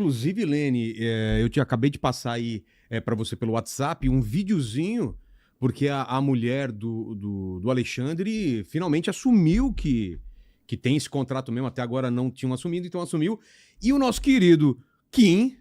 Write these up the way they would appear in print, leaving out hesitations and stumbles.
Inclusive, Lene, acabei de passar aí para você pelo WhatsApp um videozinho, porque a mulher do Alexandre finalmente assumiu que tem esse contrato mesmo, até agora não tinham assumido, então assumiu. E o nosso querido Kim,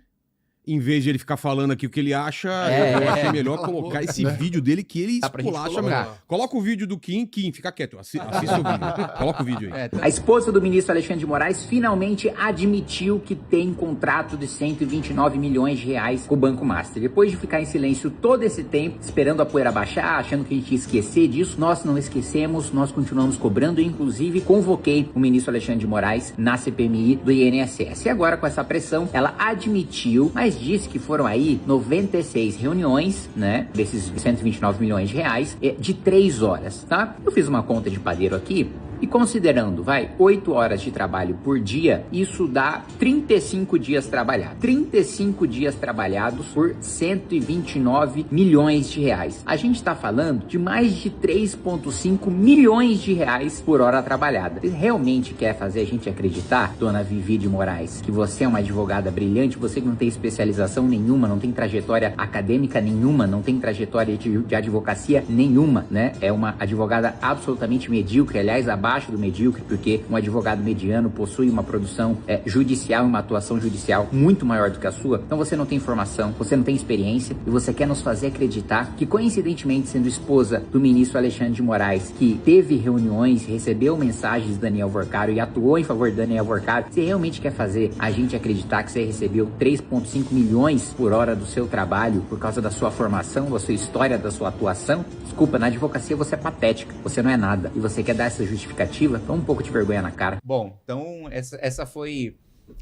em vez de ele ficar falando aqui o que ele acha, eu achei melhor colocar esse vídeo dele que ele esculacha mesmo. Coloca o vídeo do Kim, fica quieto, assista o vídeo. Coloca o vídeo aí. A esposa do ministro Alexandre de Moraes finalmente admitiu que tem contrato de 129 milhões de reais com o Banco Master. Depois de ficar em silêncio todo esse tempo, esperando a poeira baixar, achando que a gente ia esquecer disso, nós não esquecemos, nós continuamos cobrando. Inclusive, convoquei o ministro Alexandre de Moraes na CPMI do INSS. E agora, com essa pressão, ela admitiu, mas disse que foram aí 96 reuniões, né, desses 129 milhões de reais, de 3 horas, tá? Eu fiz uma conta de padeiro aqui, e considerando, 8 horas de trabalho por dia, isso dá 35 dias trabalhados. 35 dias trabalhados por 129 milhões de reais. A gente está falando de mais de 3,5 milhões de reais por hora trabalhada. Você realmente quer fazer a gente acreditar, dona Vivi de Moraes, que você é uma advogada brilhante, você que não tem especialização nenhuma, não tem trajetória acadêmica nenhuma, não tem trajetória de advocacia nenhuma, né? É uma advogada absolutamente medíocre, aliás, abaixo do medíocre, porque um advogado mediano possui uma produção judicial, uma atuação judicial muito maior do que a sua. Então você não tem formação, você não tem experiência e você quer nos fazer acreditar que, coincidentemente, sendo esposa do ministro Alexandre de Moraes, que teve reuniões, recebeu mensagens de Daniel Worcaro e atuou em favor de Daniel Worcaro, você realmente quer fazer a gente acreditar que você recebeu 3,5 milhões por hora do seu trabalho por causa da sua formação, da sua história, da sua atuação? Desculpa, na advocacia você é patética, você não é nada e você quer dar essa justificativa? Toma um pouco de vergonha na cara. Bom, então essa foi...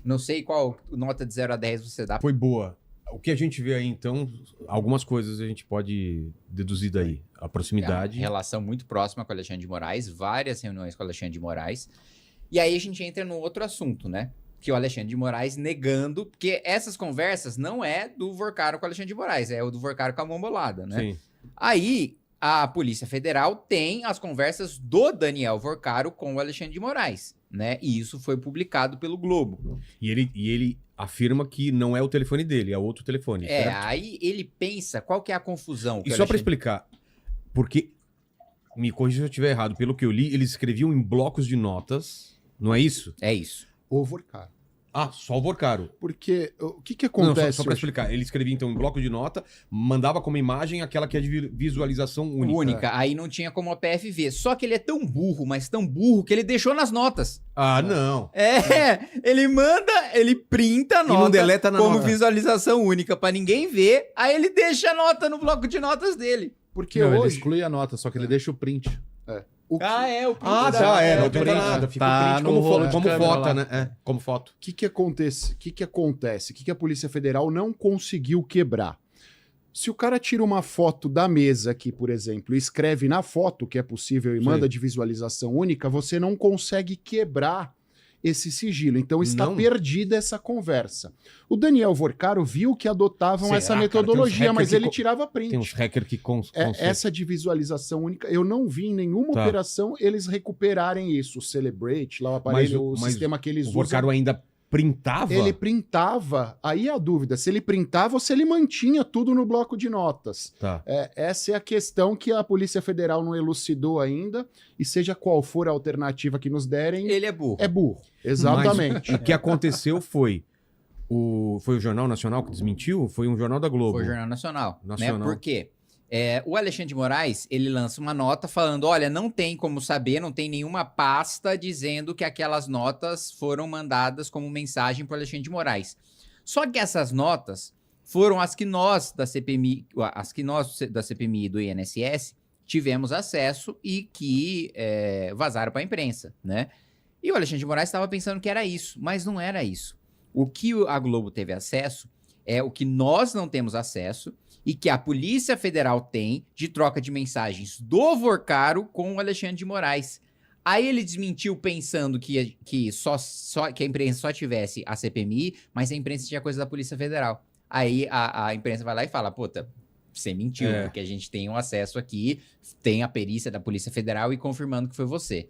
Não sei qual nota de 0 a 10 você dá. Foi boa. O que a gente vê aí, então, algumas coisas a gente pode deduzir daí. A proximidade. Relação muito próxima com o Alexandre de Moraes, várias reuniões com o Alexandre de Moraes. E aí a gente entra no outro assunto, né? Que o Alexandre de Moraes negando, porque essas conversas não é do Worcaro com o Alexandre de Moraes, é o do Worcaro com a mão bolada, né? Sim. Aí a Polícia Federal tem as conversas do Daniel Worcaro com o Alexandre de Moraes, né? E isso foi publicado pelo Globo. E ele afirma que não é o telefone dele, é outro telefone, certo? Aí ele pensa, qual que é a confusão? E só para explicar, porque, me corrija se eu estiver errado, pelo que eu li, eles escreviam em blocos de notas, não é isso? É isso. O Worcaro. Ah, só o Worcaro. Porque o que acontece... Não, só para explicar. Ele escrevia, então, em bloco de nota, mandava como imagem aquela que é de visualização única. Aí não tinha como a PF ver. Só que ele é tão burro, mas tão burro, que ele deixou nas notas. Ah, não. Ele manda, ele printa a nota e não deleta na como nota. Visualização única para ninguém ver, aí ele deixa a nota no bloco de notas dele. Porque hoje... ele exclui a nota, só que ele deixa o print. O print. Não tem nada. Fica o print como foto, né? Como foto. O que acontece? O que a Polícia Federal não conseguiu quebrar? Se o cara tira uma foto da mesa aqui, por exemplo, e escreve na foto que é possível e manda de visualização única, você não consegue quebrar esse sigilo. Então está perdida essa conversa. O Daniel Worcaro viu que adotavam essa metodologia, mas ele tirava print. Tem uns hackers que essa de visualização única, eu não vi em nenhuma operação eles recuperarem isso. O Celebrate, lá o aparelho, o sistema que eles usam. O Worcaro ainda printava? Ele printava. Aí a dúvida, se ele printava ou se ele mantinha tudo no bloco de notas. Essa é a questão que a Polícia Federal não elucidou ainda, e seja qual for a alternativa que nos derem... Ele é burro. É burro, exatamente. Mas o que aconteceu foi o Jornal Nacional que desmentiu? Foi um jornal da Globo? Foi o Jornal Nacional. Né? Por quê? O Alexandre de Moraes, ele lança uma nota falando, olha, não tem como saber, não tem nenhuma pasta dizendo que aquelas notas foram mandadas como mensagem para o Alexandre de Moraes. Só que essas notas foram as que nós da CPMI, e do INSS tivemos acesso e que vazaram para a imprensa, né? E o Alexandre de Moraes estava pensando que era isso, mas não era isso. O que a Globo teve acesso é o que nós não temos acesso e que a Polícia Federal tem de troca de mensagens do Worcaro com o Alexandre de Moraes. Aí ele desmentiu pensando que a imprensa só tivesse a CPMI, mas a imprensa tinha coisa da Polícia Federal. Aí a imprensa vai lá e fala, puta, você mentiu, porque a gente tem um acesso aqui, tem a perícia da Polícia Federal e confirmando que foi você.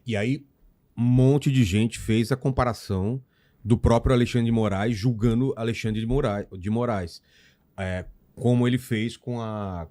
E aí um monte de gente fez a comparação do próprio Alexandre de Moraes julgando Alexandre de Moraes. Como ele fez com a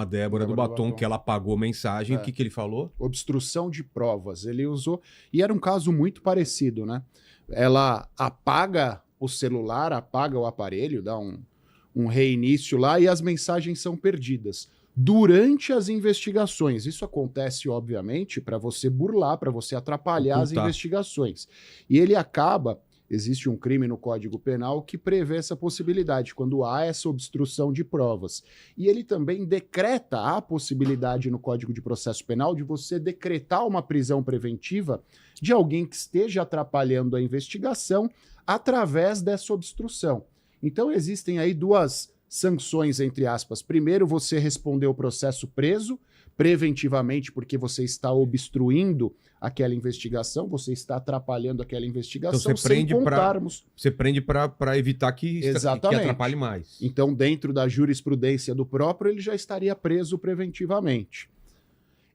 Débora do Batom, que ela apagou mensagem. O que ele falou? Obstrução de provas. Ele usou... E era um caso muito parecido, né? Ela apaga o celular, apaga o aparelho, dá um reinício lá e as mensagens são perdidas. Durante as investigações. Isso acontece, obviamente, para você burlar, para você atrapalhar as investigações. E ele acaba... Existe um crime no Código Penal que prevê essa possibilidade, quando há essa obstrução de provas. E ele também decreta a possibilidade no Código de Processo Penal de você decretar uma prisão preventiva de alguém que esteja atrapalhando a investigação através dessa obstrução. Então existem aí duas sanções, entre aspas. Primeiro, você responder o processo preso, preventivamente, porque você está obstruindo aquela investigação, você está atrapalhando aquela investigação, então, você prende para evitar que atrapalhe mais. Então, dentro da jurisprudência do próprio, ele já estaria preso preventivamente.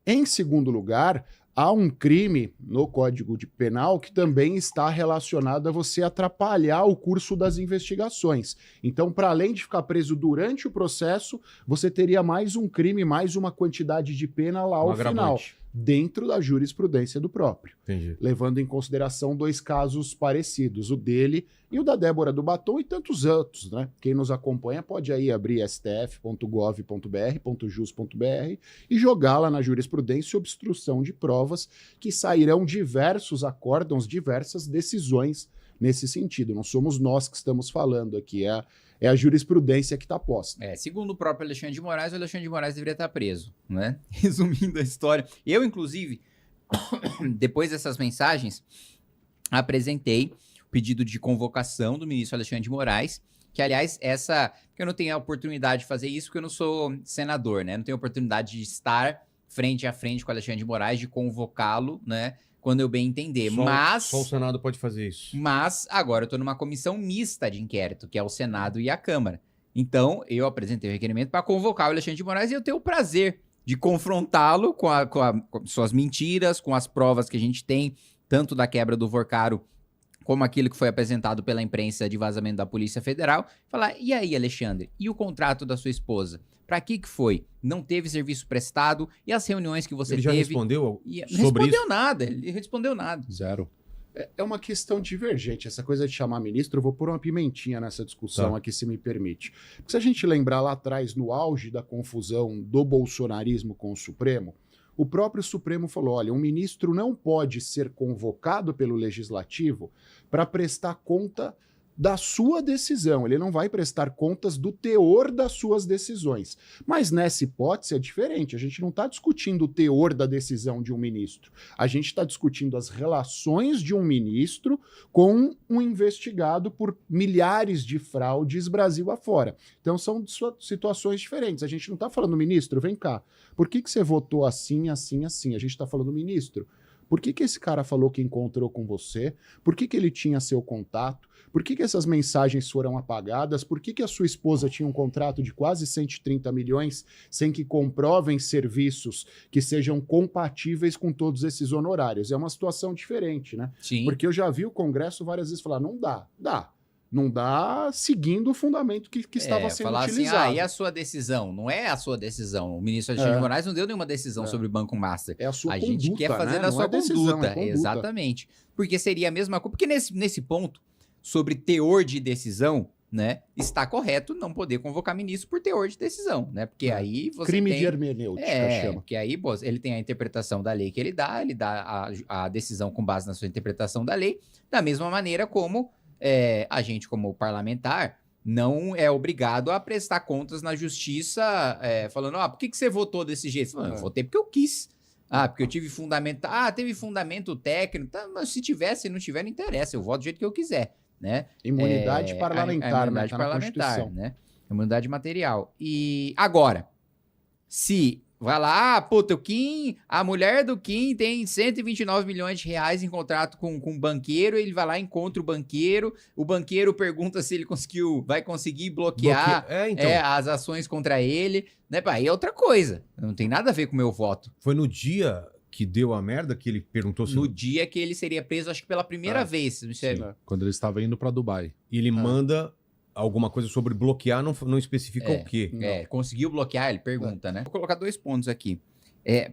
Em segundo lugar, há um crime no Código Penal que também está relacionado a você atrapalhar o curso das investigações. Então, para além de ficar preso durante o processo, você teria mais um crime, mais uma quantidade de pena lá ao final, dentro da jurisprudência do próprio. Entendi. Levando em consideração dois casos parecidos, o dele e o da Débora do Batom e tantos outros, né? Quem nos acompanha pode aí abrir stf.gov.br.jus.br e jogar lá na jurisprudência obstrução de provas, que sairão diversos acórdãos, diversas decisões nesse sentido. Não somos nós que estamos falando aqui, é a jurisprudência que está posta. Segundo o próprio Alexandre de Moraes, o Alexandre de Moraes deveria estar preso, né? Resumindo a história, eu, inclusive, depois dessas mensagens, apresentei o pedido de convocação do ministro Alexandre de Moraes, que, aliás, porque eu não tenho a oportunidade de fazer isso, porque eu não sou senador, né? Não tenho a oportunidade de estar frente a frente com o Alexandre de Moraes, de convocá-lo, né? Quando eu bem entender. Só o Senado pode fazer isso. Mas agora eu estou numa comissão mista de inquérito, que é o Senado e a Câmara. Então, eu apresentei o requerimento para convocar o Alexandre de Moraes e eu tenho o prazer de confrontá-lo com suas mentiras, com as provas que a gente tem, tanto da quebra do Vorcaro, como aquilo que foi apresentado pela imprensa de vazamento da Polícia Federal. Falar, e aí, Alexandre, e o contrato da sua esposa? Pra que foi? Não teve serviço prestado? E as reuniões que você teve? Ele já respondeu sobre isso? Ele respondeu nada. Zero. É uma questão divergente. Essa coisa de chamar ministro, eu vou pôr uma pimentinha nessa discussão aqui, se me permite. Porque se a gente lembrar lá atrás, no auge da confusão do bolsonarismo com o Supremo, o próprio Supremo falou, olha, um ministro não pode ser convocado pelo Legislativo para prestar conta da sua decisão, ele não vai prestar contas do teor das suas decisões. Mas nessa hipótese é diferente, a gente não está discutindo o teor da decisão de um ministro, a gente está discutindo as relações de um ministro com um investigado por milhares de fraudes Brasil afora. Então são situações diferentes, a gente não está falando, ministro, vem cá, por que você votou assim, assim, assim? A gente está falando, ministro, por que esse cara falou que encontrou com você? Por que ele tinha seu contato? Por que essas mensagens foram apagadas? Por que a sua esposa tinha um contrato de quase 130 milhões sem que comprovem serviços que sejam compatíveis com todos esses honorários? É uma situação diferente, né? Sim. Porque eu já vi o Congresso várias vezes falar, não dá. Não dá seguindo o fundamento que estava sendo falar utilizado. Assim, e a sua decisão? Não é a sua decisão. O ministro Alexandre de Moraes não deu nenhuma decisão sobre o Banco Master. É a sua conduta, gente quer fazer da sua conduta. Exatamente. Porque seria a mesma coisa. Porque nesse ponto, sobre teor de decisão, né, está correto não poder convocar ministro por teor de decisão, né? Porque aí você crime tem... de hermenêutica, chama. Porque aí ele tem a interpretação da lei que ele dá a decisão com base na sua interpretação da lei, da mesma maneira como a gente, como parlamentar, não é obrigado a prestar contas na justiça, falando, por que você votou desse jeito? Falando, eu votei porque eu quis. Porque eu tive fundamento... teve fundamento técnico. Mas se tiver, se não tiver, não interessa. Eu voto do jeito que eu quiser, né? Imunidade parlamentar, imunidade tá parlamentar, né? Imunidade material. E agora, se... vai lá, o Kim, a mulher do Kim tem 129 milhões de reais em contrato com um banqueiro, ele vai lá, encontra o banqueiro pergunta se ele vai conseguir bloquear as ações contra ele, né? Aí é outra coisa, não tem nada a ver com o meu voto. Foi no dia que deu a merda, que ele perguntou se... No dia que ele seria preso, acho que pela primeira vez. Quando ele estava indo para Dubai. E ele manda alguma coisa sobre bloquear, não especifica o quê. Conseguiu bloquear, ele pergunta, né? Vou colocar 2 pontos aqui.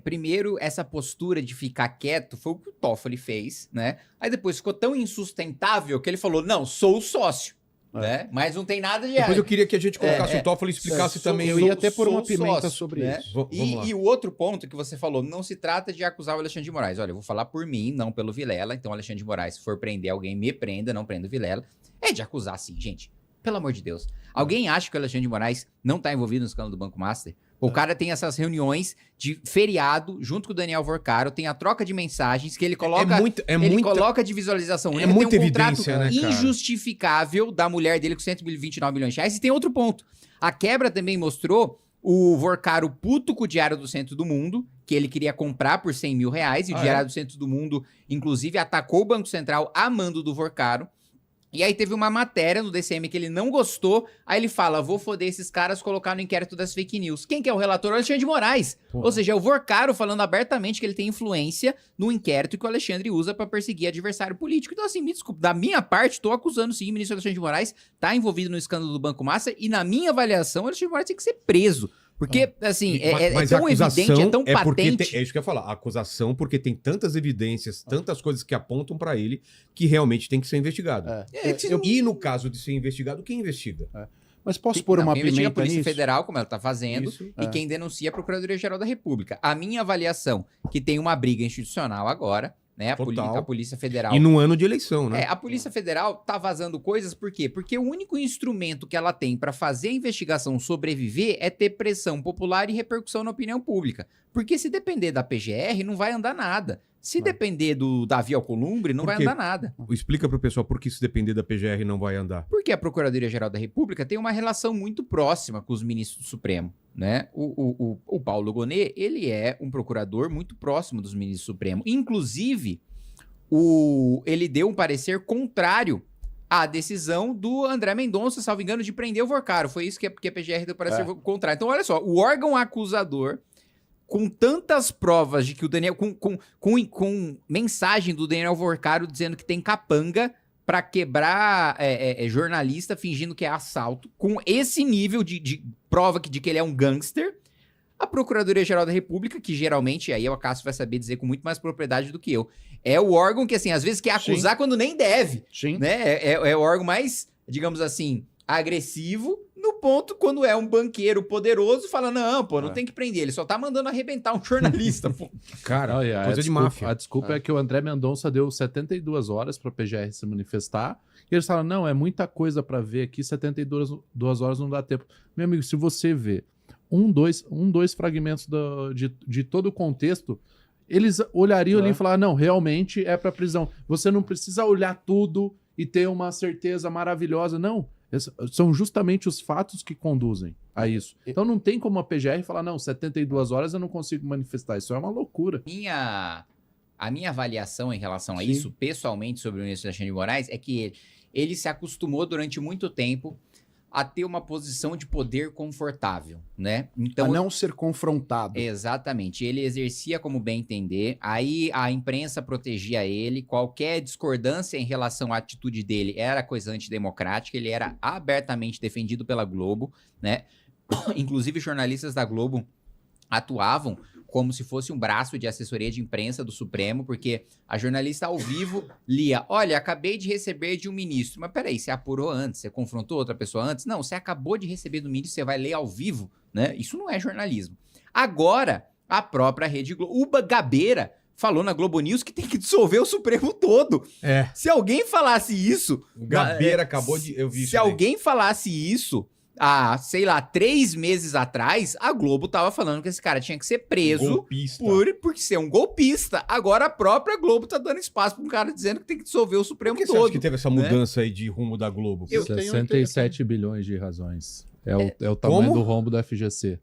Primeiro, essa postura de ficar quieto foi o que o Toffoli fez, né? Aí depois ficou tão insustentável que ele falou, não, sou o sócio. Né? Mas não tem nada de errado. Depois eu queria que a gente colocasse o Toffoli e explicasse também. Eu ia até pôr uma pimenta sócio, sobre né? isso. E o outro ponto que você falou, não se trata de acusar o Alexandre de Moraes. Olha, eu vou falar por mim, não pelo Vilela. Então, Alexandre de Moraes, se for prender alguém, me prenda, não prenda o Vilela. É de acusar, sim, gente. Pelo amor de Deus. Alguém acha que o Alexandre de Moraes não tá envolvido no escândalo do Banco Master? O cara tem essas reuniões de feriado junto com o Daniel Vorcaro, tem a troca de mensagens que ele coloca, coloca de visualização única, muita tem um evidência, contrato né, cara? injustificável da mulher dele com 129 milhões de reais. E tem outro ponto. A quebra também mostrou o Vorcaro puto com o Diário do Centro do Mundo, que ele queria comprar por 100 mil reais, e o Diário do Centro do Mundo, inclusive, atacou o Banco Central a mando do Vorcaro. E aí teve uma matéria no DCM que ele não gostou, aí ele fala, vou foder esses caras, colocar no inquérito das fake news. Quem que é o relator? O Alexandre de Moraes. Pô. Ou seja, é o Vorcaro falando abertamente que ele tem influência no inquérito que o Alexandre usa pra perseguir adversário político. Então assim, me desculpe, da minha parte, tô acusando sim o ministro Alexandre de Moraes, tá envolvido no escândalo do Banco Master, e na minha avaliação, o Alexandre de Moraes tem que ser preso. Porque, assim, mas tão evidente, é tão patente. É isso que eu ia falar. A acusação, porque tem tantas evidências, tantas coisas que apontam pra ele, que realmente tem que ser investigado. E no caso de ser investigado, quem investiga? Mas posso pôr uma pimenta a Polícia nisso? Federal, como ela tá fazendo, e quem denuncia é a Procuradoria-Geral da República. A minha avaliação, que tem uma briga institucional agora, né? A Polícia Federal. E num ano de eleição, né? A Polícia Federal tá vazando coisas, por quê? Porque o único instrumento que ela tem para fazer a investigação sobreviver é ter pressão popular e repercussão na opinião pública. Porque se depender da PGR, não vai andar nada. Se depender do Davi Alcolumbre, não vai andar nada. Explica pro pessoal por que se depender da PGR não vai andar. Porque a Procuradoria-Geral da República tem uma relação muito próxima com os ministros do Supremo, né? O Paulo Gonet, ele é um procurador muito próximo dos ministros do Supremo. Inclusive, ele deu um parecer contrário à decisão do André Mendonça, salvo engano, de prender o Vorcaro. Foi isso que a PGR deu parecer contrário. Então, olha só, o órgão acusador, com tantas provas de que o Daniel... Com mensagem do Daniel Vorcaro dizendo que tem capanga para quebrar jornalista fingindo que é assalto, com esse nível de prova de que ele é um gangster, a Procuradoria-Geral da República, que geralmente, aí o Cássio vai saber dizer com muito mais propriedade do que eu, é o órgão que, assim, às vezes quer acusar quando nem deve. Sim. Né? É o órgão mais, digamos assim, agressivo, no ponto quando é um banqueiro poderoso fala, não, pô, não tem que prender, ele só tá mandando arrebentar um jornalista, pô. Cara, coisa de máfia. A desculpa é que o André Mendonça deu 72 horas pra PGR se manifestar, e eles falam, não, é muita coisa pra ver aqui, 72 horas não dá tempo. Meu amigo, se você vê dois fragmentos de todo o contexto, eles olhariam ali e falar, não, realmente é pra prisão. Você não precisa olhar tudo e ter uma certeza maravilhosa, não. São justamente os fatos que conduzem a isso. Então não tem como a PGR falar, não, 72 horas eu não consigo manifestar. Isso é uma loucura. A minha avaliação em relação a isso, pessoalmente, sobre o ministro Alexandre de Moraes, é que ele se acostumou durante muito tempo a ter uma posição de poder confortável, né? Então, a não ser confrontado. Exatamente. Ele exercia como bem entender, aí a imprensa protegia ele, qualquer discordância em relação à atitude dele era coisa antidemocrática, ele era abertamente defendido pela Globo, né? Inclusive, jornalistas da Globo atuavam como se fosse um braço de assessoria de imprensa do Supremo, porque a jornalista ao vivo lia, olha, acabei de receber de um ministro. Mas peraí, você apurou antes? Você confrontou outra pessoa antes? Não, você acabou de receber do ministro, você vai ler ao vivo, né? Isso não é jornalismo. Agora, a própria Rede Globo, o Gabeira falou na Globo News que tem que dissolver o Supremo todo. Se alguém falasse isso... O Gabeira acabou de... Eu vi se alguém falasse isso... sei lá, 3 meses atrás, a Globo tava falando que esse cara tinha que ser preso por ser um golpista. Agora a própria Globo tá dando espaço pra um cara dizendo que tem que dissolver o Supremo todo. Por que você acha que teve essa mudança aí de rumo da Globo? 67 bilhões de razões. É o tamanho do rombo da FGC.